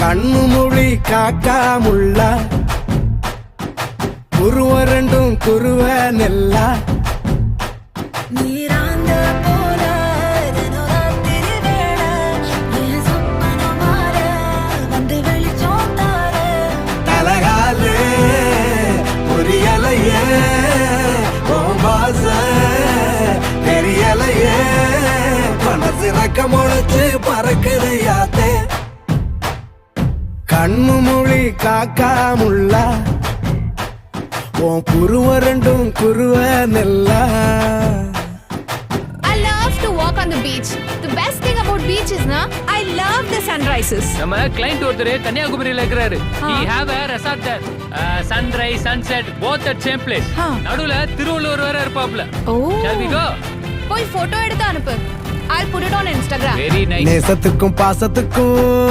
கண்ணு மொழி காக்காமுள்ள குருவ ரெண்டும் குருவ நெல்லா நீராந்த போல தினராத்திரி வேளை என் சொப்பனம் மாற வந்து வெளிச்சம் தார தலகாலு புரியலையே பாச தெரியலையே மனசு ரக்க முளைச்சு பறக்குது யாத்தே கண்ணு மொழி காக்காமுள்ள உன் குருவ ரெண்டும் குருவ நெல்லா. I love to walk on the beach. The best thing about beach is na I love the sunrises. நம்ம கிளைண்ட் ஒருத்தர் கன்னியாகுமரியில இருக்கிறாரு. He have a resort there. Sunrise, sunset, both at same place. நடுவுல திருவள்ளுவர் வேற இருப்பாப்ல. Oh. Shall we go? போய் photo எடுத்து அனுப்பு. I'll put it on Instagram. Very nice. நேசத்துக்கும் பாசத்துக்கும்